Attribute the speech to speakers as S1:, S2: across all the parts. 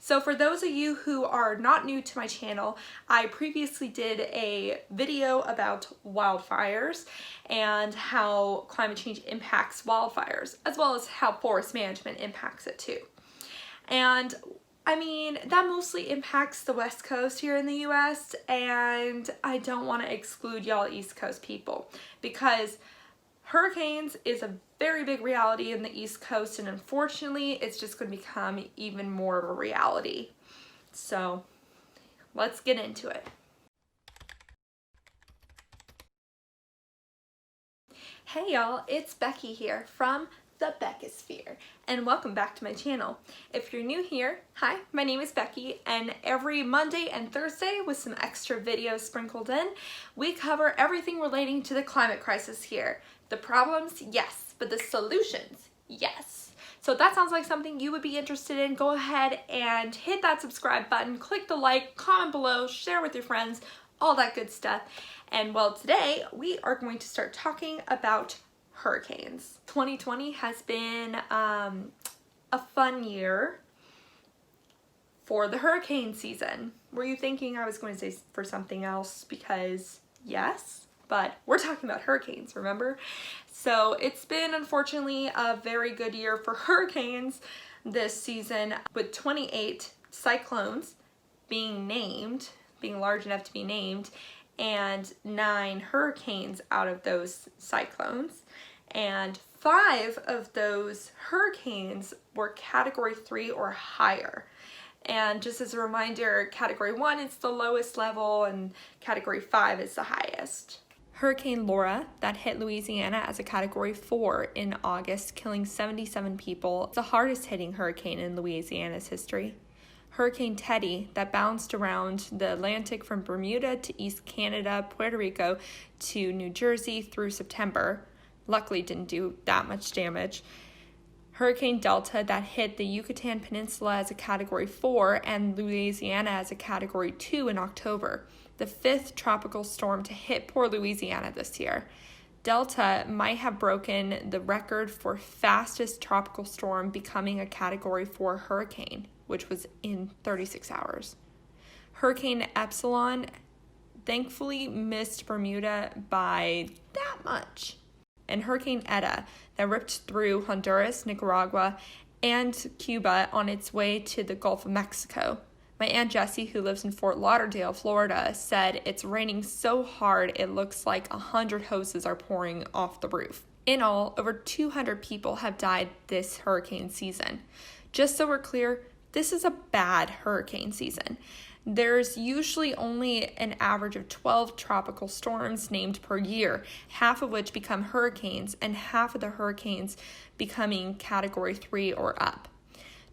S1: So for those of you who are not new to my channel, I previously did a video about wildfires and how climate change impacts wildfires, as well as how forest management impacts it too. And I mean, that mostly impacts the West Coast here in the US, and I don't want to exclude y'all East Coast people, because hurricanes is a very big reality in the East Coast, and unfortunately it's just going to become even more of a reality. So let's get into it. Hey y'all, it's Becky here from the Beckisphere, and welcome back to my channel. If you're new here, hi, my name is Becky, and every Monday and Thursday, with some extra videos sprinkled in, we cover everything relating to the climate crisis here. The problems, yes, but the solutions, yes. So if that sounds like something you would be interested in, go ahead and hit that subscribe button, click the like, comment below, share with your friends, all that good stuff. And well, today we are going to start talking about hurricanes. 2020 has been a fun year for the hurricane season. Were you thinking I was going to say for something else? Because yes, but we're talking about hurricanes, remember? So it's been, unfortunately, a very good year for hurricanes this season, with 28 cyclones being large enough to be named, and 9 hurricanes out of those cyclones. And 5 of those hurricanes were Category 3 or higher. And just as a reminder, Category 1 is the lowest level and Category 5 is the highest. Hurricane Laura, that hit Louisiana as a Category 4 in August, killing 77 people. It's the hardest hitting hurricane in Louisiana's history. Hurricane Teddy, that bounced around the Atlantic from Bermuda to East Canada, Puerto Rico to New Jersey through September. Luckily didn't do that much damage. Hurricane Delta, that hit the Yucatan Peninsula as a Category 4 and Louisiana as a Category 2 in October. The 5th tropical storm to hit poor Louisiana this year. Delta might have broken the record for fastest tropical storm, becoming a Category 4 hurricane, which was in 36 hours. Hurricane Epsilon thankfully missed Bermuda by that much. And Hurricane Eta, that ripped through Honduras, Nicaragua, and Cuba on its way to the Gulf of Mexico. My Aunt Jessie, who lives in Fort Lauderdale, Florida, said it's raining so hard it looks like 100 hoses are pouring off the roof. In all, over 200 people have died this hurricane season. Just so we're clear, this is a bad hurricane season. There's usually only an average of 12 tropical storms named per year, half of which become hurricanes, and half of the hurricanes becoming Category 3 or up.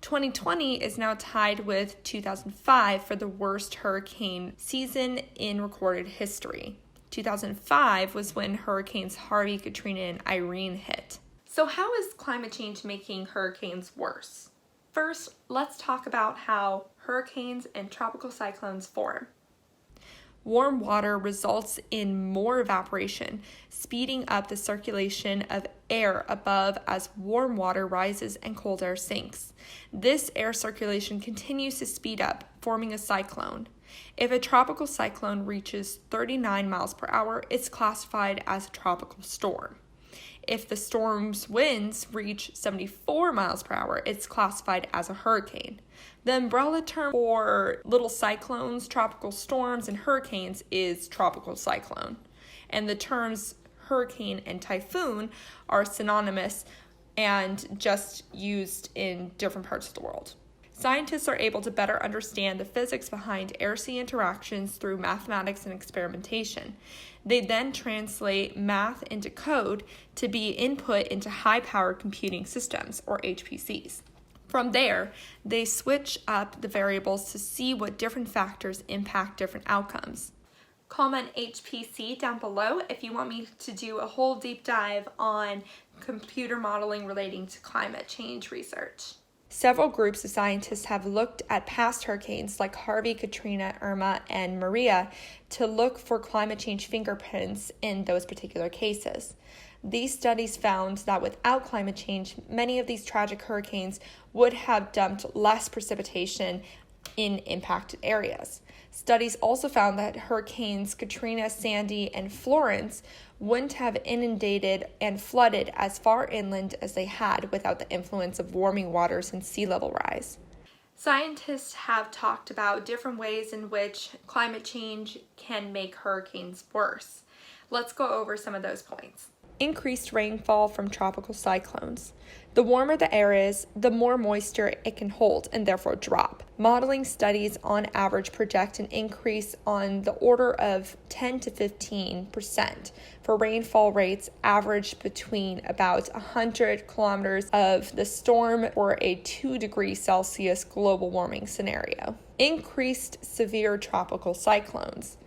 S1: 2020 is now tied with 2005 for the worst hurricane season in recorded history. 2005 was when Hurricanes Harvey, Katrina, and Irene hit. So how is climate change making hurricanes worse? First, let's talk about how hurricanes and tropical cyclones form. Warm water results in more evaporation, speeding up the circulation of air above as warm water rises and cold air sinks. This air circulation continues to speed up, forming a cyclone. If a tropical cyclone reaches 39 miles per hour, it's classified as a tropical storm. If the storm's winds reach 74 miles per hour, it's classified as a hurricane. The umbrella term for little cyclones, tropical storms, and hurricanes is tropical cyclone. And the terms hurricane and typhoon are synonymous and just used in different parts of the world. Scientists are able to better understand the physics behind air-sea interactions through mathematics and experimentation. They then translate math into code to be input into high-powered computing systems, or HPCs. From there, they switch up the variables to see what different factors impact different outcomes. Comment HPC down below if you want me to do a whole deep dive on computer modeling relating to climate change research. Several groups of scientists have looked at past hurricanes like Harvey, Katrina, Irma, and Maria to look for climate change fingerprints in those particular cases. These studies found that without climate change, many of these tragic hurricanes would have dumped less precipitation in impacted areas. Studies also found that hurricanes Katrina, Sandy, and Florence wouldn't have inundated and flooded as far inland as they had without the influence of warming waters and sea level rise. Scientists have talked about different ways in which climate change can make hurricanes worse. Let's go over some of those points. Increased rainfall from tropical cyclones. The warmer the air is, the more moisture it can hold and therefore drop. Modeling studies on average project an increase on the order of 10 to 15% for rainfall rates averaged between about 100 kilometers of the storm for a 2 degrees Celsius global warming scenario. Increased severe tropical cyclones.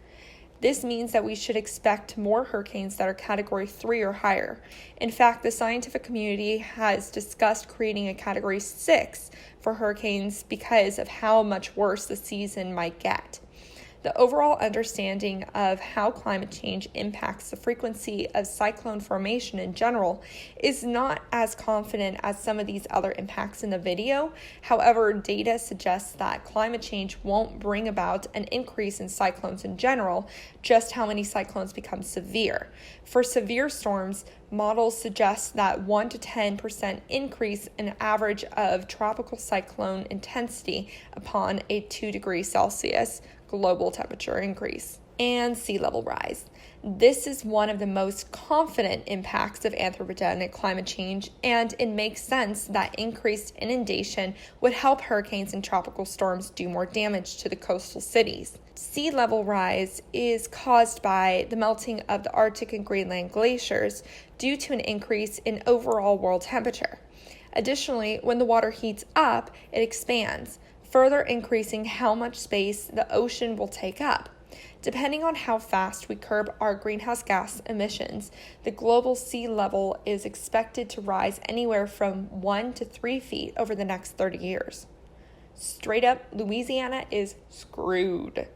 S1: This means that we should expect more hurricanes that are Category 3 or higher. In fact, the scientific community has discussed creating a Category 6 for hurricanes because of how much worse the season might get. The overall understanding of how climate change impacts the frequency of cyclone formation in general is not as confident as some of these other impacts in the video. However, data suggests that climate change won't bring about an increase in cyclones in general, just how many cyclones become severe. For severe storms, models suggest that 1 to 10% increase in average of tropical cyclone intensity upon a 2 degrees Celsius global temperature increase and sea level rise. This is one of the most confident impacts of anthropogenic climate change, and it makes sense that increased inundation would help hurricanes and tropical storms do more damage to the coastal cities. Sea level rise is caused by the melting of the Arctic and Greenland glaciers due to an increase in overall world temperature. Additionally, when the water heats up, it expands, further increasing how much space the ocean will take up. Depending on how fast we curb our greenhouse gas emissions, the global sea level is expected to rise anywhere from 1 to 3 feet over the next 30 years. Straight up, Louisiana is screwed.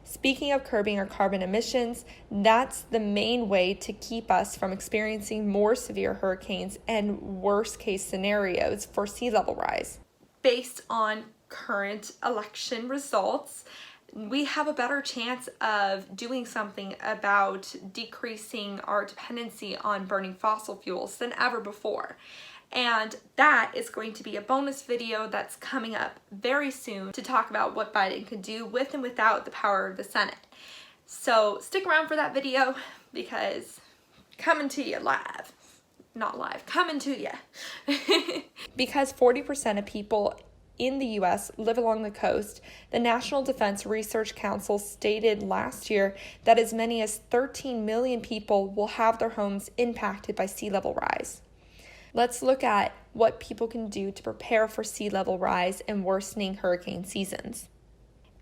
S1: Speaking of curbing our carbon emissions, that's the main way to keep us from experiencing more severe hurricanes and worst case scenarios for sea level rise. Based on current election results, we have a better chance of doing something about decreasing our dependency on burning fossil fuels than ever before. And that is going to be a bonus video that's coming up very soon to talk about what Biden could do with and without the power of the Senate. So stick around for that video because coming to you live. Not live, coming to you. Because 40% of people in the U.S. live along the coast, the National Defense Research Council stated last year that as many as 13 million people will have their homes impacted by sea level rise. Let's look at what people can do to prepare for sea level rise and worsening hurricane seasons.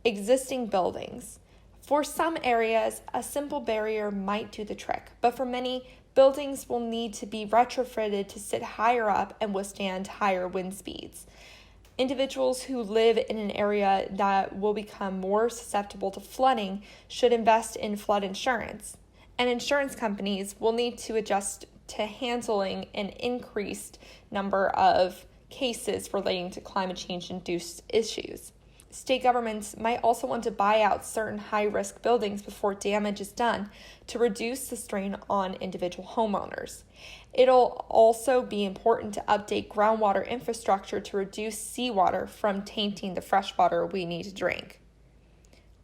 S1: Existing buildings. For some areas, a simple barrier might do the trick, but for many, buildings will need to be retrofitted to sit higher up and withstand higher wind speeds. Individuals who live in an area that will become more susceptible to flooding should invest in flood insurance, and insurance companies will need to adjust to handling an increased number of cases relating to climate change-induced issues. State governments might also want to buy out certain high-risk buildings before damage is done to reduce the strain on individual homeowners. It'll also be important to update groundwater infrastructure to reduce seawater from tainting the fresh water we need to drink.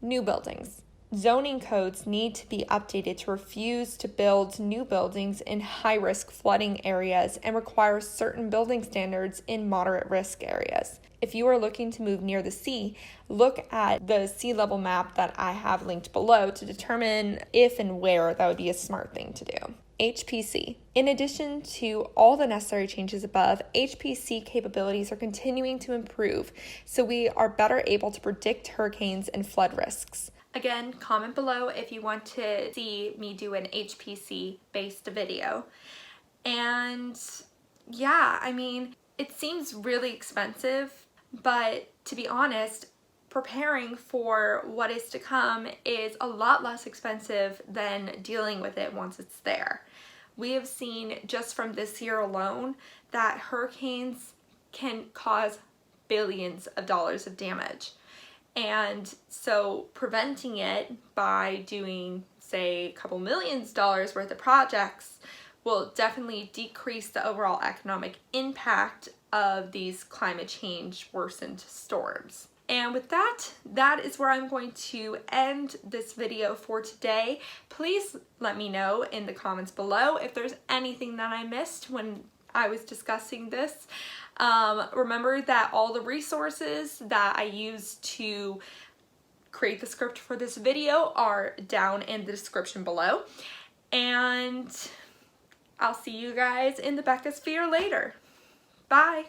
S1: New buildings. Zoning codes need to be updated to refuse to build new buildings in high-risk flooding areas and require certain building standards in moderate-risk areas. If you are looking to move near the sea, look at the sea level map that I have linked below to determine if and where that would be a smart thing to do. HPC. In addition to all the necessary changes above, HPC capabilities are continuing to improve, so we are better able to predict hurricanes and flood risks. Again, comment below if you want to see me do an HPC-based video. And yeah, I mean, it seems really expensive, but to be honest, preparing for what is to come is a lot less expensive than dealing with it once it's there. we have seen just from this year alone that hurricanes can cause billions of dollars of damage. And so preventing it by doing, say, a couple millions of dollars worth of projects will definitely decrease the overall economic impact of these climate change worsened storms. And with that, that is where I'm going to end this video for today. Please let me know in the comments below if there's anything that I missed when I was discussing this. Remember that all the resources that I used to create the script for this video are down in the description below. And I'll see you guys in the Beccasphere later. Bye.